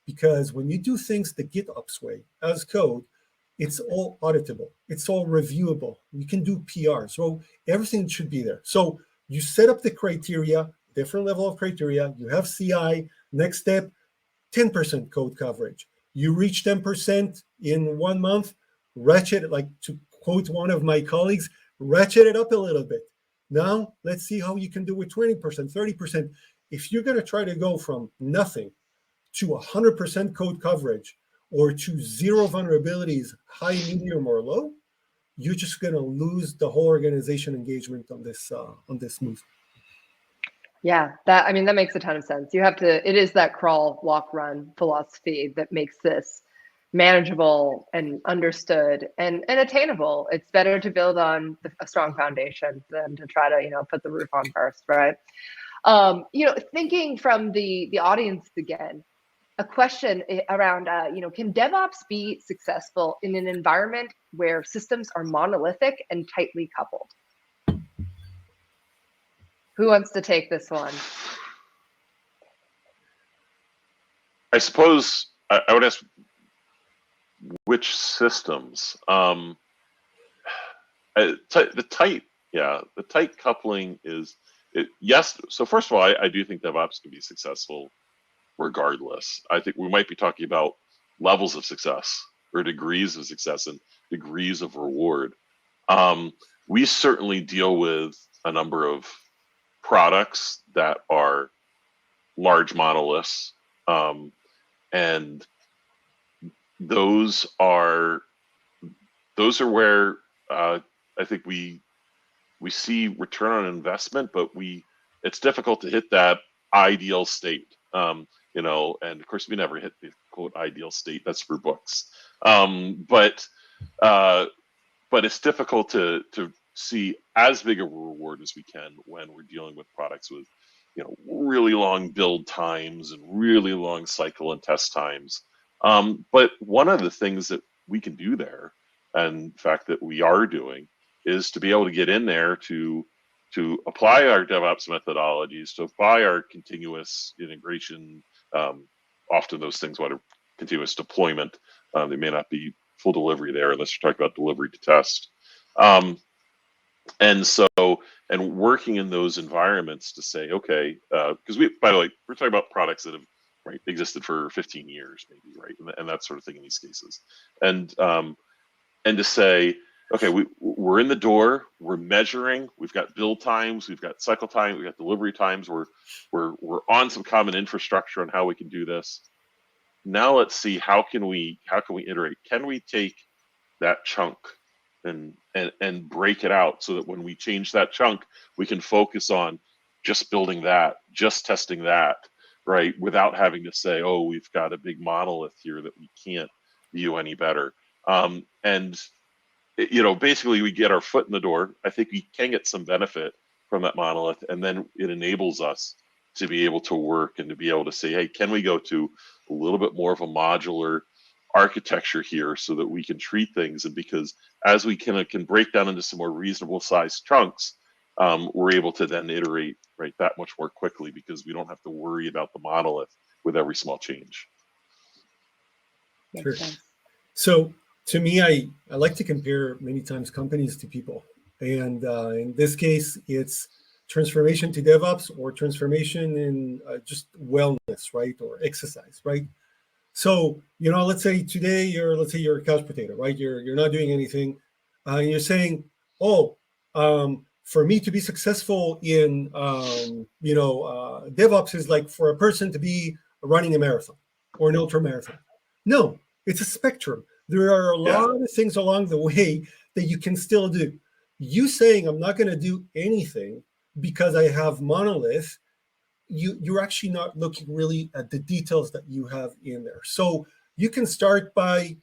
S2: Because when you do things the GitOps way as code, it's all auditable. It's all reviewable. You can do PR. So everything should be there. So You set up the criteria, different level of criteria. You have CI. Next step, 10% code coverage. You reach 10% in 1 month, ratchet it, like to quote one of my colleagues, ratchet it up a little bit. Now, let's see how you can do with 20%, 30%. If you're going to try to go from nothing to 100% code coverage or to zero vulnerabilities, high, medium, or low, you're just going to lose the whole organization engagement on this move.
S1: Yeah, that makes a ton of sense. It is that crawl, walk, run philosophy that makes this manageable and understood and attainable. It's better to build on a strong foundation than to try to, put the roof on first, right? Thinking from the audience again, a question around, can DevOps be successful in an environment where systems are monolithic and tightly coupled? Who wants to take this one?
S3: I suppose I would ask which systems. The tight coupling is yes. So first of all, I do think DevOps can be successful regardless. I think we might be talking about levels of success or degrees of success and degrees of reward. We certainly deal with a number of products that are large monoliths, and those are where I think we see return on investment, but it's difficult to hit that ideal state, and of course we never hit the quote ideal state. That's for books, but it's difficult to see as big a reward as we can when we're dealing with products with really long build times and really long cycle and test times. But one of the things that we can do there, and in fact that we are doing, is to be able to get in there to apply our DevOps methodologies, to apply our continuous integration. Often those things want a continuous deployment. They may not be full delivery there unless you're talking about delivery to test. And working in those environments to say, okay, because by the way, we're talking about products that have existed for 15 years, maybe, right, and that sort of thing in these cases, and to say, okay, we're in the door, we're measuring, we've got build times, we've got cycle time, we've got delivery times, we're on some common infrastructure on how we can do this. Now let's see how can we iterate? Can we take that chunk and break it out so that when we change that chunk, we can focus on just building that, just testing that, right? Without having to say, oh, we've got a big monolith here that we can't view any better. Basically we get our foot in the door. I think we can get some benefit from that monolith, and then it enables us to be able to work and to be able to say, hey, can we go to a little bit more of a modular architecture here so that we can treat things, and because as we can break down into some more reasonable sized chunks, we're able to then iterate that much more quickly because we don't have to worry about the monolith with every small change.
S2: Sure. So to me, I like to compare many times companies to people, and in this case it's transformation to DevOps or transformation in just wellness, right, or exercise, right? So, let's say today you're a couch potato, right? You're not doing anything. And you're saying, for me to be successful in, DevOps is like for a person to be running a marathon or an ultra marathon. No, it's a spectrum. There are a lot of things along the way that you can still do. You saying I'm not going to do anything because I have monolith, you're actually not looking really at the details that you have in there. So you can start by,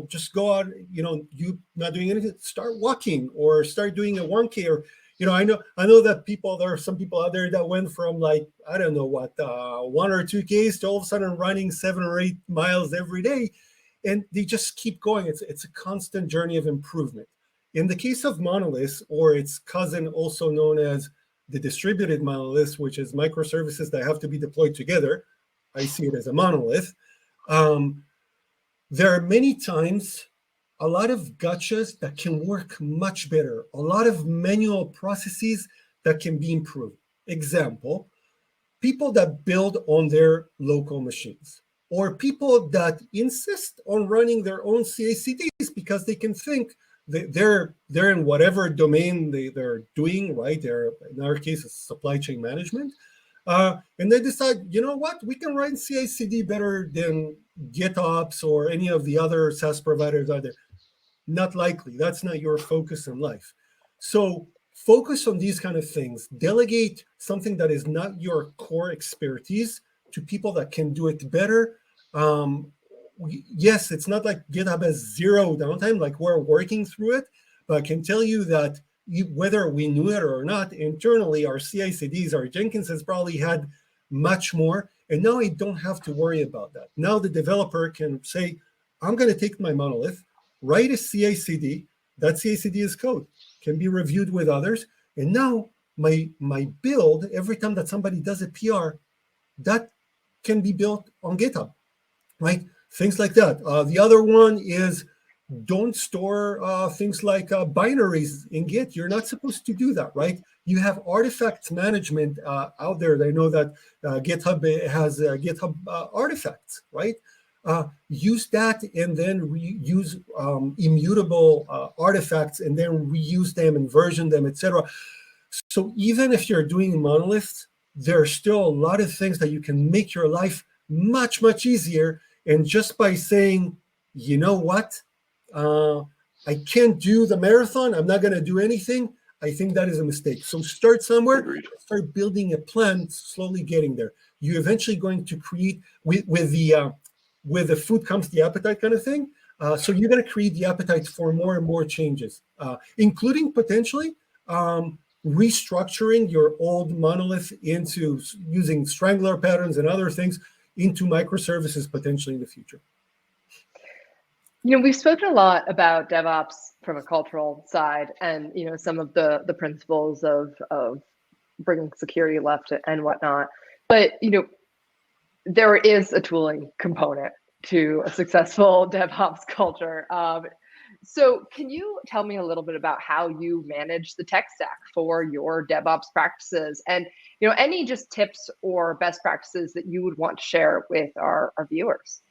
S2: just go out, you not doing anything, start walking or start doing a 1K or, I know that there are some people out there that went from 1 or 2Ks to all of a sudden running 7 or 8 miles every day. And they just keep going. It's a constant journey of improvement. In the case of monoliths, or its cousin also known as the distributed monolith, which is microservices that have to be deployed together, I see it as a monolith. There are many times a lot of gotchas that can work much better, a lot of manual processes that can be improved. Example, people that build on their local machines, or people that insist on running their own CI/CDs because they can think that they're in whatever domain they're doing, right? They're, in our case, it's supply chain management. And they decide, you know what, we can write CI/CD better than GitOps or any of the other SaaS providers out there. Not likely. That's not your focus in life. So focus on these kind of things. Delegate something that is not your core expertise to people that can do it better. Yes, it's not like GitHub has zero downtime, like we're working through it, but I can tell you that whether we knew it or not, internally, our CI/CDs, our Jenkins has probably had much more. And now I don't have to worry about that. Now the developer can say, I'm going to take my monolith, write a CI/CD. That CI/CD is code, can be reviewed with others. And now my build, every time that somebody does a PR, that can be built on GitHub, right? Things like that. The other one is don't store things like binaries in Git. You're not supposed to do that, right? You have artifacts management out there. I know that GitHub has GitHub artifacts, right? Use that and then use immutable artifacts and then reuse them and version them, etc. So even if you're doing monoliths, there are still a lot of things that you can make your life much, much easier. And just by saying, you know what, I can't do the marathon, I'm not going to do anything, I think that is a mistake. So start somewhere, start building a plan, slowly getting there. You're eventually going to create, with the food comes the appetite kind of thing. So you're going to create the appetite for more and more changes, including potentially restructuring your old monolith into using strangler patterns and other things into microservices potentially in the future.
S1: You know, we've spoken a lot about DevOps from a cultural side, and you know some of the principles of bringing security left and whatnot. But you know, there is a tooling component to a successful DevOps culture. So can you tell me a little bit about how you manage the tech stack for your DevOps practices, and you know any just tips or best practices that you would want to share with our viewers?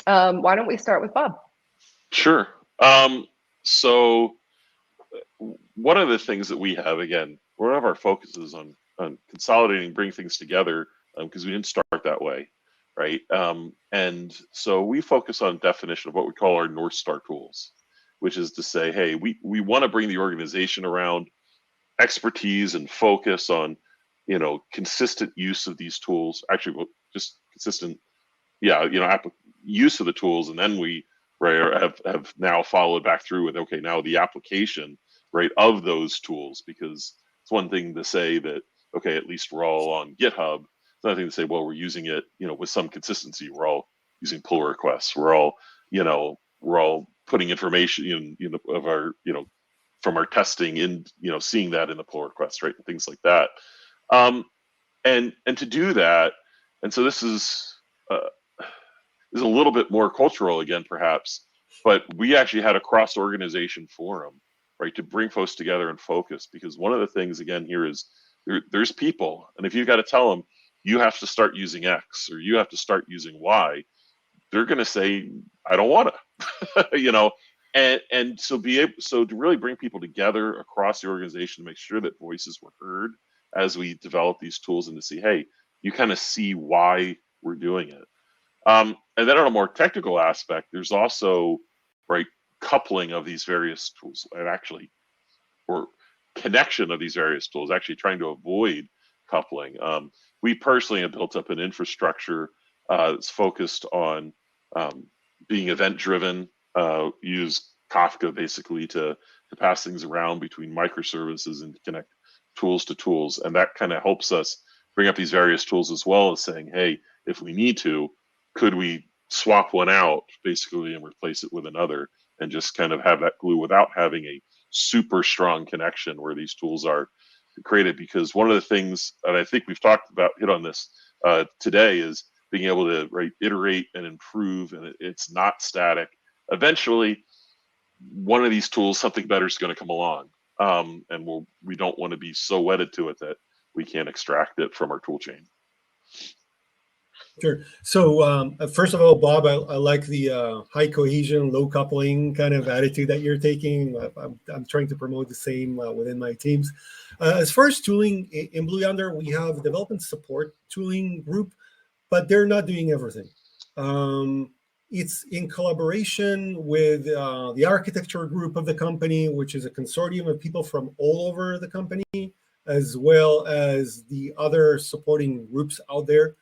S1: Why don't we start with Bob?
S3: Sure. So one of the things that we have, again, one of our focuses on consolidating, bringing things together, because we didn't start that way, right? And so we focus on definition of what we call our North Star tools, which is to say, hey, we want to bring the organization around expertise and focus on, you know, consistent use of these tools, actually just consistent, use of the tools. And then we have now followed back through with, okay, now the application, right, of those tools, because it's one thing to say that, okay, at least we're all on GitHub. It's another thing to say, well, we're using it, you know, with some consistency. We're all using pull requests. We're all putting information in of our, you know, from our testing in, you know, seeing that in the pull request, right, and things like that. And to do that, and so this is a little bit more cultural again, perhaps, but we actually had a cross-organization forum, right, to bring folks together and focus, because one of the things again here is there's people, and if you've got to tell them you have to start using X or you have to start using Y, they're going to say, I don't want to, you know, and so to really bring people together across the organization to make sure that voices were heard as we develop these tools, and to see, hey, you kind of see why we're doing it. And then on a more technical aspect, there's also, right, coupling of these various tools, and actually, or connection of these various tools, actually trying to avoid coupling. We personally have built up an infrastructure that's focused on being event-driven, use Kafka basically to pass things around between microservices and to connect tools to tools. And that kind of helps us bring up these various tools, as well as saying, hey, if we need to, could we swap one out basically and replace it with another, and just kind of have that glue without having a super strong connection where these tools are created. Because one of the things that I think we've talked about, hit on this today, is being able to, right, iterate and improve, and it's not static. Eventually, one of these tools, something better is going to come along. and we don't want to be so wedded to it that we can't extract it from our tool chain.
S2: Sure. So first of all, Bob, I like the high cohesion, low coupling kind of attitude that you're taking. I'm trying to promote the same within my teams. As far as tooling, in Blue Yonder, we have a development support tooling group, but they're not doing everything. It's in collaboration with the architecture group of the company, which is a consortium of people from all over the company, as well as the other supporting groups out there.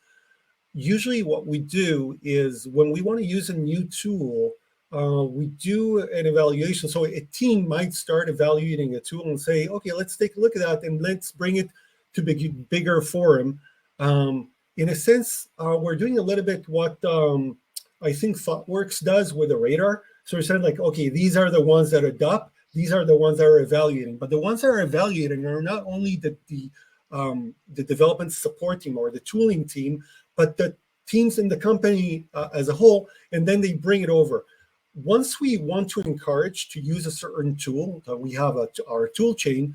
S2: Usually what we do is when we want to use a new tool, we do an evaluation. So a team might start evaluating a tool and say, okay, let's take a look at that and let's bring it to bigger forum. In a sense, we're doing a little bit what I think ThoughtWorks does with the radar. So we're saying like, okay, these are the ones that adopt, these are the ones that are evaluating. But the ones that are evaluating are not only the development support team or the tooling team, but the teams in the company as a whole, and then they bring it over. Once we want to encourage to use a certain tool, we have our tool chain,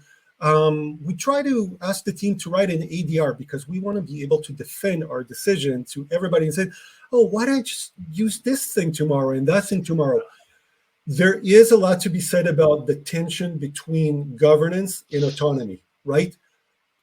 S2: we try to ask the team to write an ADR because we want to be able to defend our decision to everybody and say, oh, why don't I just use this thing tomorrow and that thing tomorrow? There is a lot to be said about the tension between governance and autonomy, right?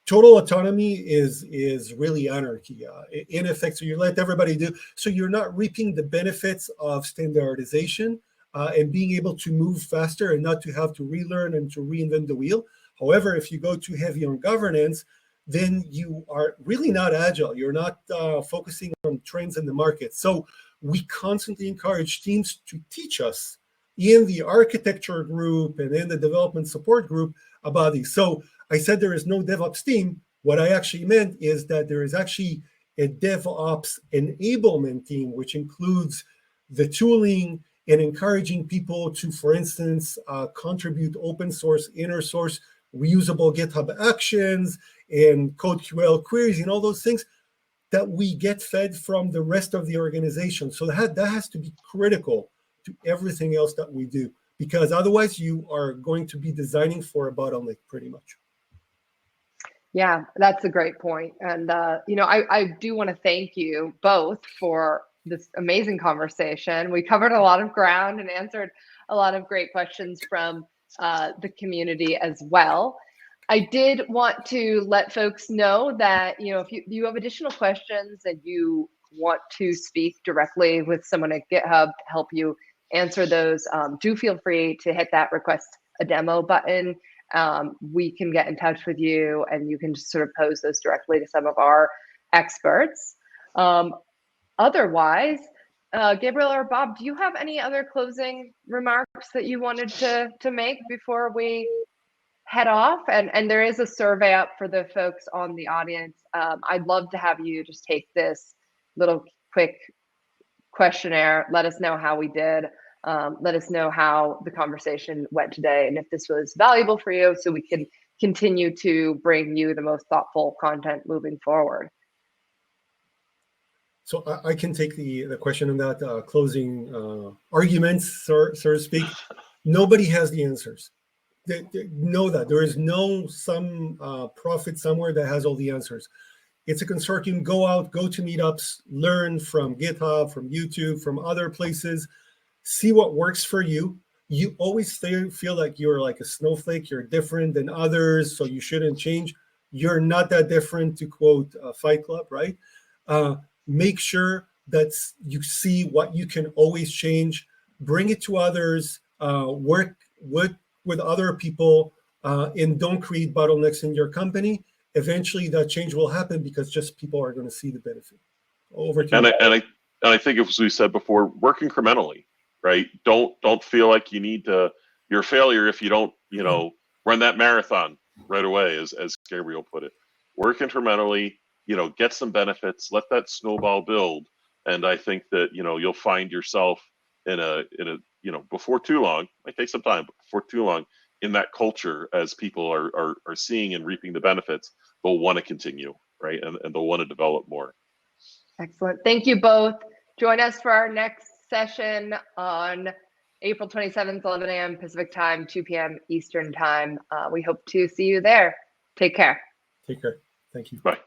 S2: Total autonomy is really anarchy in effect. So you let everybody do. So you're not reaping the benefits of standardization and being able to move faster and not to have to relearn and to reinvent the wheel. However, if you go too heavy on governance, then you are really not agile. You're not focusing on trends in the market. So we constantly encourage teams to teach us in the architecture group and in the development support group about these. So I said there is no DevOps team. What I actually meant is that there is actually a DevOps enablement team, which includes the tooling and encouraging people to, for instance, contribute open source, inner source, reusable GitHub actions and CodeQL queries and all those things that we get fed from the rest of the organization. So that has to be critical to everything else that we do, because otherwise you are going to be designing for a bottleneck pretty much.
S1: Yeah, that's a great point. And, I do want to thank you both for this amazing conversation. We covered a lot of ground and answered a lot of great questions from the community as well. I did want to let folks know that, if you have additional questions and you want to speak directly with someone at GitHub to help you answer those, do feel free to hit that request a demo button. We can get in touch with you and you can just sort of pose those directly to some of our experts. Otherwise, Gabriel or Bob, do you have any other closing remarks that you wanted to make before we head off? And there is a survey up for the folks on the audience. I'd love to have you just take this little quick questionnaire. Let us know how we did. Let us know how the conversation went today and if this was valuable for you so we can continue to bring you the most thoughtful content moving forward.
S2: So I can take the question on that closing arguments, so to speak. Nobody has the answers. They know that. There is no some prophet somewhere that has all the answers. It's a consortium. Go out, go to meetups, learn from GitHub, from YouTube, from other places. See what works for you. You always feel like you're like a snowflake. You're different than others, so you shouldn't change. You're not that different, to quote Fight Club, right? Make sure that you see what you can always change. Bring it to others. Work with other people, and don't create bottlenecks in your company. Eventually, that change will happen because just people are going to see the benefit. Over to you.
S3: And I think, as we said before, work incrementally. Right? Don't feel like you need to. You're a failure if you don't, run that marathon right away, as Gabriel put it. Work incrementally. Get some benefits. Let that snowball build. And I think that you'll find yourself in a before too long. Might take some time, but before too long, in that culture, as people are seeing and reaping the benefits, they'll want to continue, right? And they'll want to develop more.
S1: Excellent. Thank you both. Join us for our next session on April 27th, 11 a.m. Pacific time, 2 p.m. Eastern time. We hope to see you there. Take care.
S2: Take care. Thank you.
S3: Bye.